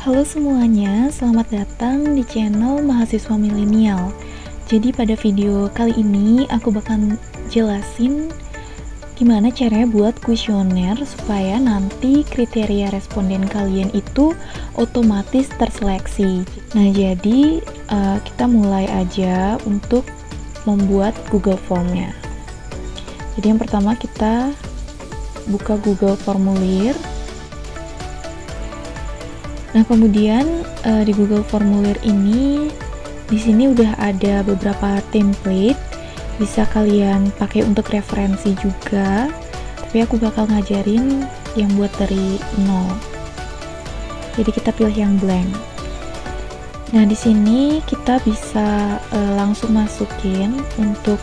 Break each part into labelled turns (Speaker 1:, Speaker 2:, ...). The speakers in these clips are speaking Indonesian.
Speaker 1: Halo semuanya, selamat datang di channel Mahasiswa Milenial. Jadi pada video kali ini aku bakal jelasin gimana caranya buat kuesioner supaya nanti kriteria responden kalian itu otomatis terseleksi. Nah jadi kita mulai aja untuk membuat Google Form-nya. Jadi yang pertama kita buka Google Formulir. Nah, kemudian di Google Formulir ini di sini udah ada beberapa template, bisa kalian pakai untuk referensi juga. Tapi aku bakal ngajarin yang buat dari nol. Jadi kita pilih yang blank. Nah, di sini kita bisa langsung masukin untuk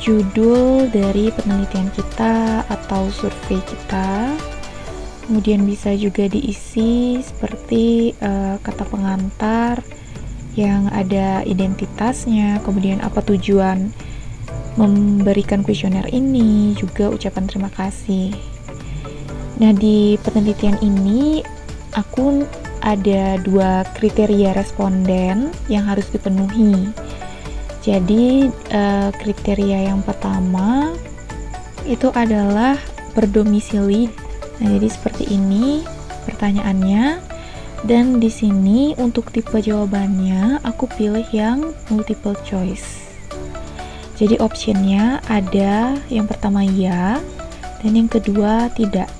Speaker 1: judul dari penelitian kita atau survei kita. Kemudian bisa juga diisi seperti kata pengantar yang ada identitasnya, kemudian apa tujuan memberikan kuesioner ini, juga ucapan terima kasih. Nah, di penelitian ini aku ada 2 kriteria responden yang harus dipenuhi. Jadi kriteria yang pertama itu adalah berdomisili. Nah, jadi seperti ini pertanyaannya, dan di sini untuk tipe jawabannya aku pilih yang multiple choice. Jadi optionnya ada yang pertama ya, dan yang kedua tidak.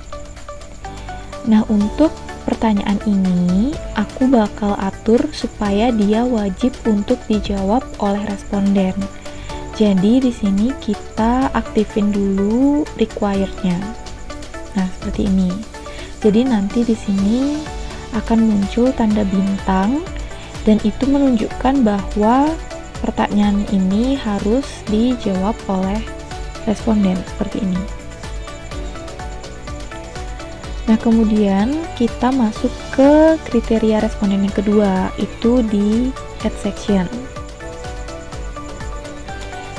Speaker 1: Nah, untuk pertanyaan ini aku bakal atur supaya dia wajib untuk dijawab oleh responden. Jadi di sini kita aktifin dulu required-nya. Nah, seperti ini. Jadi nanti di sini akan muncul tanda bintang dan itu menunjukkan bahwa pertanyaan ini harus dijawab oleh responden seperti ini. Nah, kemudian kita masuk ke kriteria responden yang kedua, itu di add section.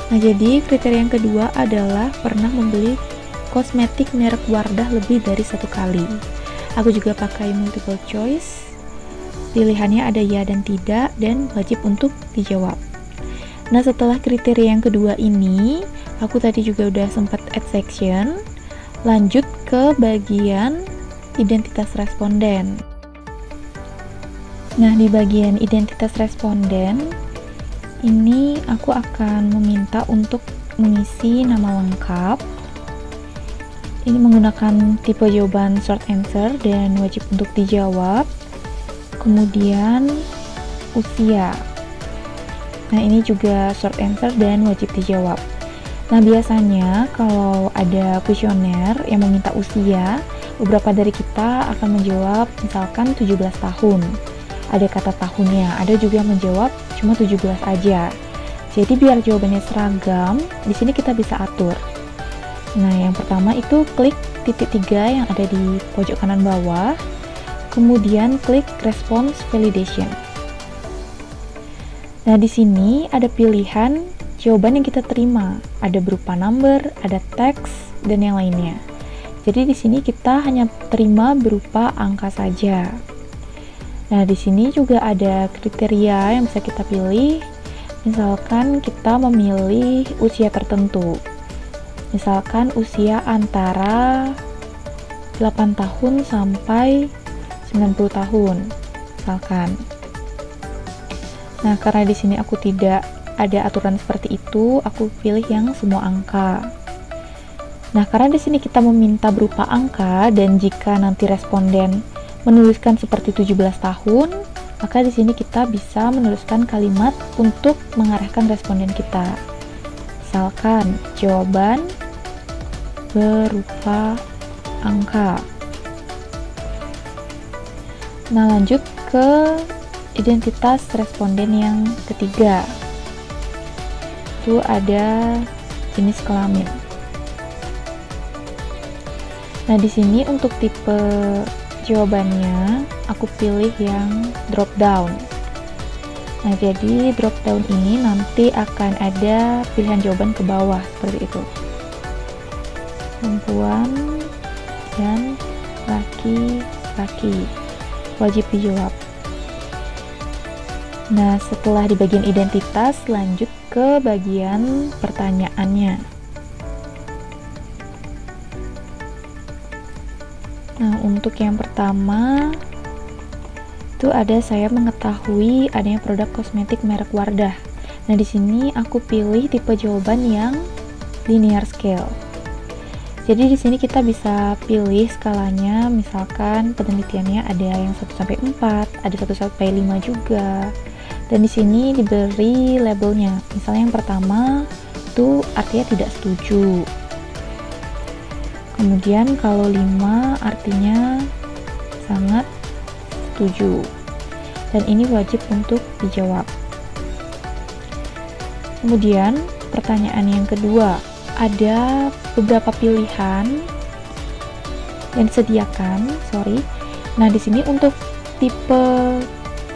Speaker 1: Nah, jadi kriteria yang kedua adalah pernah membeli kosmetik merek Wardah lebih dari 1 kali. Aku juga pakai multiple choice. Pilihannya ada ya dan tidak, dan wajib untuk dijawab. Nah, setelah kriteria yang kedua ini, aku tadi juga udah sempat add section. Lanjut ke bagian identitas responden. Nah, di bagian identitas responden ini aku akan meminta untuk mengisi nama lengkap. Ini menggunakan tipe jawaban short answer dan wajib untuk dijawab. Kemudian usia. Nah, ini juga short answer dan wajib dijawab. Nah, biasanya kalau ada kuesioner yang meminta usia, beberapa dari kita akan menjawab misalkan 17 tahun. Ada kata tahunnya, ada juga yang menjawab cuma 17 aja. Jadi biar jawabannya seragam, di sini kita bisa atur. Nah, yang pertama itu klik titik 3 yang ada di pojok kanan bawah, kemudian klik response validation. Nah, di sini ada pilihan jawaban yang kita terima, ada berupa number, ada teks, dan yang lainnya. Jadi di sini kita hanya terima berupa angka saja. Nah, di sini juga ada kriteria yang bisa kita pilih. Misalkan kita memilih usia tertentu. Misalkan usia antara 8 tahun sampai 90 tahun, misalkan. Nah, karena di sini aku tidak ada aturan seperti itu, aku pilih yang semua angka. Nah, karena di sini kita meminta berupa angka, dan jika nanti responden menuliskan seperti 17 tahun, maka di sini kita bisa menuliskan kalimat untuk mengarahkan responden kita. Misalkan jawaban berupa angka. Nah, lanjut ke identitas responden yang ketiga. Itu ada jenis kelamin. Nah, di sini untuk tipe jawabannya aku pilih yang drop down. Nah, jadi drop down ini nanti akan ada pilihan jawaban ke bawah seperti itu. Perempuan dan laki-laki. wajib dijawab. Nah, setelah di bagian identitas, lanjut ke bagian pertanyaannya. Nah, untuk yang pertama itu ada saya mengetahui adanya produk kosmetik merek Wardah. Nah, di sini aku pilih tipe jawaban yang linear scale. Jadi di sini kita bisa pilih skalanya, misalkan penelitiannya ada yang 1 sampai 4, ada 1 sampai 5 juga. Dan di sini diberi labelnya. Misalnya yang pertama itu artinya tidak setuju. Kemudian kalau 5 artinya sangat setuju. Dan ini wajib untuk dijawab. Kemudian pertanyaan yang kedua, ada beberapa pilihan yang disediakan, Nah, di sini untuk tipe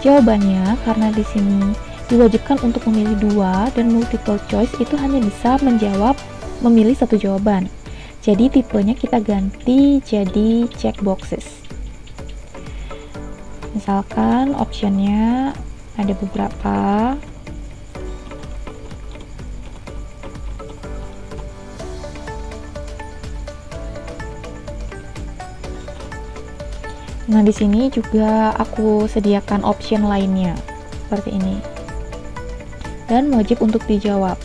Speaker 1: jawabannya, karena di sini diwajibkan untuk memilih 2 dan multiple choice itu hanya bisa memilih satu jawaban. Jadi tipenya kita ganti jadi check boxes. Misalkan optionnya ada beberapa. Nah, di sini juga aku sediakan option lainnya seperti ini. Dan wajib untuk dijawab.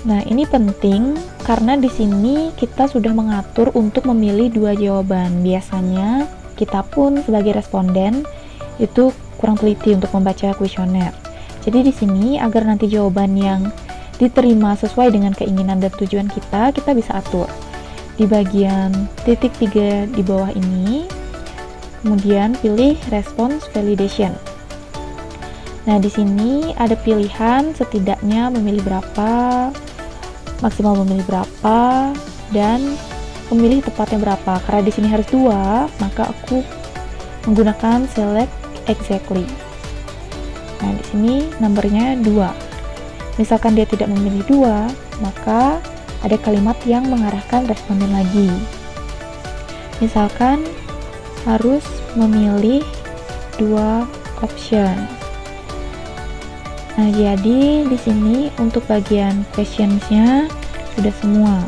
Speaker 1: Nah, ini penting karena di sini kita sudah mengatur untuk memilih 2 jawaban. Biasanya kita pun sebagai responden itu kurang teliti untuk membaca kuesioner. Jadi di sini agar nanti jawaban yang diterima sesuai dengan keinginan dan tujuan kita bisa atur. Di bagian titik 3 di bawah ini, kemudian pilih response validation. Nah, di sini ada pilihan setidaknya memilih berapa, maksimal memilih berapa, dan memilih tepatnya berapa. Karena di sini harus 2, maka aku menggunakan select exactly. Nah, di sini nomornya 2. Misalkan dia tidak memilih 2, maka ada kalimat yang mengarahkan responden lagi. Misalkan harus memilih 2 option. Nah, jadi di sini untuk bagian questions-nya sudah semua.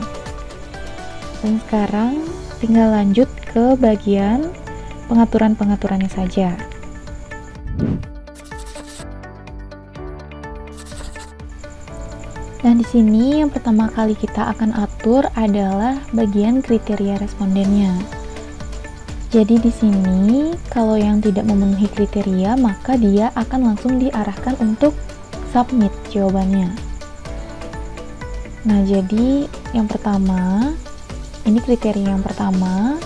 Speaker 1: Dan sekarang tinggal lanjut ke bagian pengaturan-pengaturannya saja. Nah, di sini yang pertama kali kita akan atur adalah bagian kriteria respondennya. Jadi di sini kalau yang tidak memenuhi kriteria, maka dia akan langsung diarahkan untuk submit jawabannya. Nah, jadi yang pertama, ini kriteria yang pertama,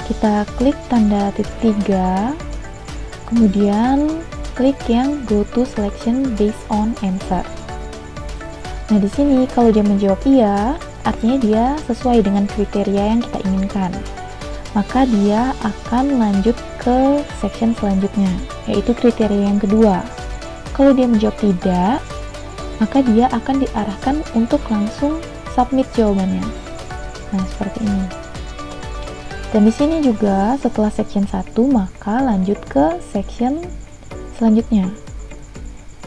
Speaker 1: kita klik tanda titik 3, kemudian klik yang go to selection based on answer. Nah, di sini kalau dia menjawab iya, artinya dia sesuai dengan kriteria yang kita inginkan. Maka dia akan lanjut ke section selanjutnya, yaitu kriteria yang kedua. Kalau dia menjawab tidak, maka dia akan diarahkan untuk langsung submit jawabannya. Nah, seperti ini. Dan di sini juga setelah section 1, maka lanjut ke section selanjutnya,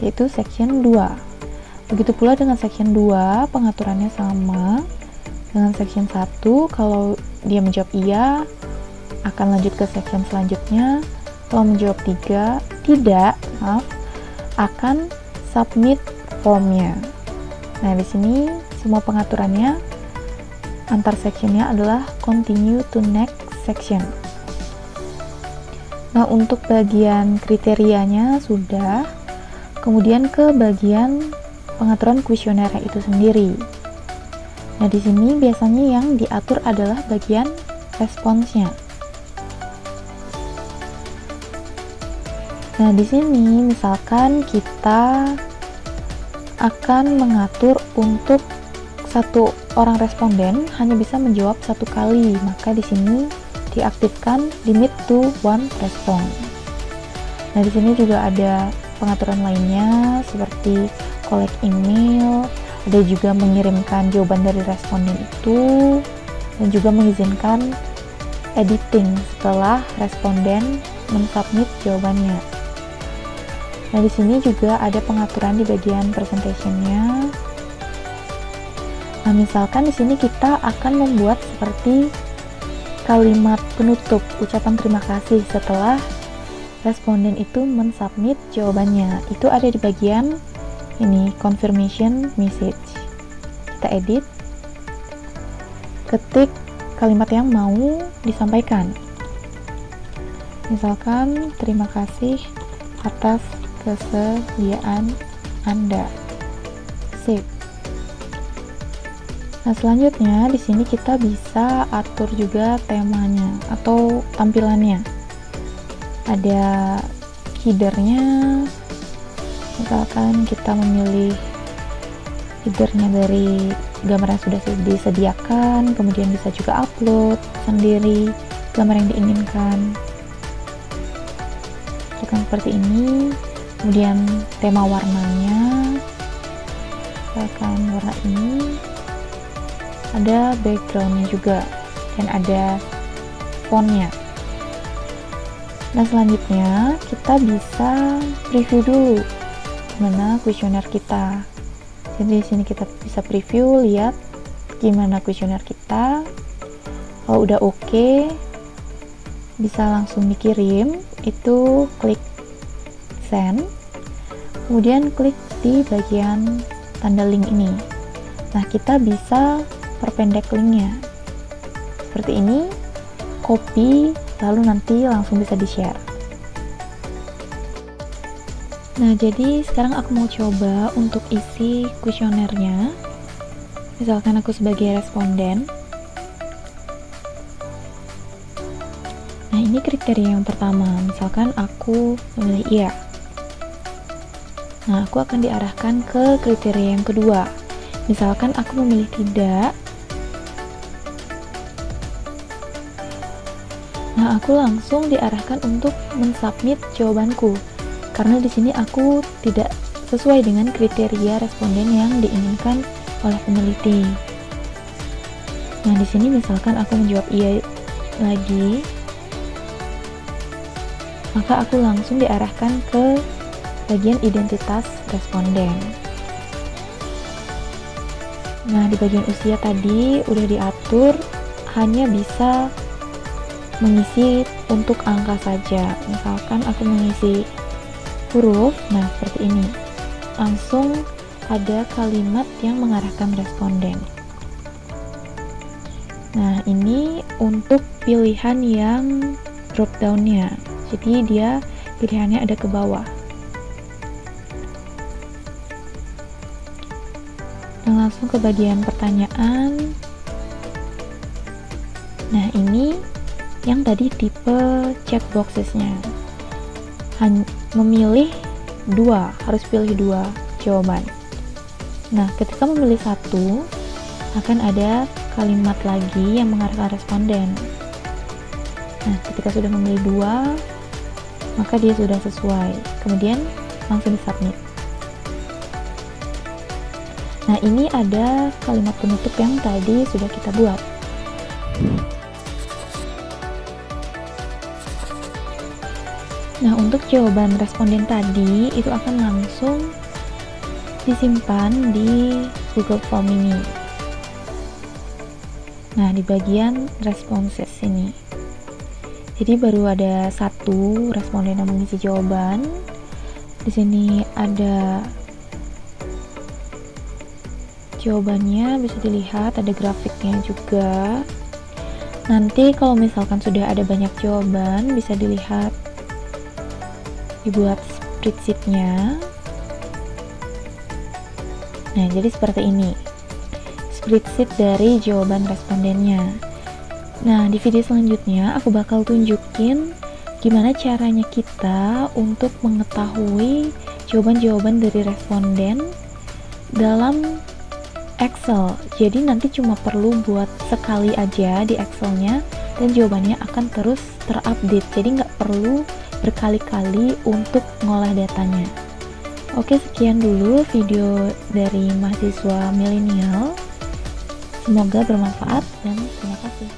Speaker 1: yaitu section 2. Begitu pula dengan section 2, pengaturannya sama dengan section 1. Kalau dia menjawab iya, akan lanjut ke section selanjutnya. Kalau menjawab tidak, akan submit formnya. Nah, di sini semua pengaturannya antar sectionnya adalah continue to next section. Nah, untuk bagian kriterianya sudah. Kemudian ke bagian pengaturan kuesioner itu sendiri. Nah, di sini biasanya yang diatur adalah bagian responsnya. Nah, di sini misalkan kita akan mengatur untuk satu orang responden hanya bisa menjawab 1 kali, maka di sini diaktifkan limit to 1 response. Nah, di sini juga ada pengaturan lainnya seperti collect email, ada juga mengirimkan jawaban dari responden itu, dan juga mengizinkan editing setelah responden mensubmit jawabannya. Nah, di sini juga ada pengaturan di bagian presentation-nya. Nah, misalkan di sini kita akan membuat seperti kalimat penutup, ucapan terima kasih setelah responden itu mensubmit jawabannya. Itu ada di bagian ini, confirmation message. Kita edit, ketik kalimat yang mau disampaikan. Misalkan, terima kasih atas kesediaan Anda. Save. Nah, selanjutnya di sini kita bisa atur juga temanya atau tampilannya. Ada headernya. Misalkan kita memilih headernya dari gambar yang sudah disediakan, kemudian bisa juga upload sendiri gambar yang diinginkan. Seperti ini. Kemudian tema warnanya, misalkan warna ini, ada backgroundnya juga, dan ada fontnya. Nah, selanjutnya kita bisa preview dulu gimana kuesioner kita. Jadi di sini kita bisa preview, lihat gimana kuesioner kita. Kalau udah oke, bisa langsung dikirim. Itu klik send, kemudian klik di bagian tanda link ini. Nah, kita bisa perpendek linknya seperti ini, copy, lalu nanti langsung bisa di-share. Nah, jadi sekarang aku mau coba untuk isi kuesionernya. Misalkan aku sebagai responden. Nah, ini kriteria yang pertama. Misalkan aku memilih iya. Nah, aku akan diarahkan ke kriteria yang kedua. Misalkan aku memilih tidak. Nah, aku langsung diarahkan untuk mensubmit jawabanku. Karena di sini aku tidak sesuai dengan kriteria responden yang diinginkan oleh peneliti. Nah, di sini misalkan aku menjawab iya lagi, maka aku langsung diarahkan ke bagian identitas responden. Nah, di bagian usia tadi udah diatur hanya bisa mengisi untuk angka saja. Misalkan aku mengisi huruf, nah seperti ini. Langsung ada kalimat yang mengarahkan responden. Nah, ini untuk pilihan yang drop down-nya. Jadi dia pilihannya ada ke bawah. Nah, langsung ke bagian pertanyaan. Nah, ini yang tadi tipe checkboxes-nya. Memilih dua, harus pilih dua jawaban. Nah, ketika memilih satu, akan ada kalimat lagi yang mengarahkan responden. Nah, ketika sudah memilih dua, maka dia sudah sesuai. Kemudian langsung di-submit. Nah, ini ada kalimat penutup yang tadi sudah kita buat. Nah, untuk jawaban responden tadi itu akan langsung disimpan di Google Form ini. Nah, di bagian responses ini. Jadi baru ada satu responden yang mengisi jawaban. Di sini ada jawabannya, bisa dilihat, ada grafiknya juga. Nanti kalau misalkan sudah ada banyak jawaban, bisa dilihat, dibuat spreadsheet-nya. Nah, jadi seperti ini spreadsheet dari jawaban respondennya. Nah, di video selanjutnya aku bakal tunjukin gimana caranya kita untuk mengetahui jawaban-jawaban dari responden dalam Excel. Jadi nanti cuma perlu buat sekali aja di Excelnya dan jawabannya akan terus terupdate. Jadi nggak perlu berkali-kali untuk ngolah datanya. Oke, sekian dulu video dari mahasiswa milenial. Semoga bermanfaat dan terima kasih.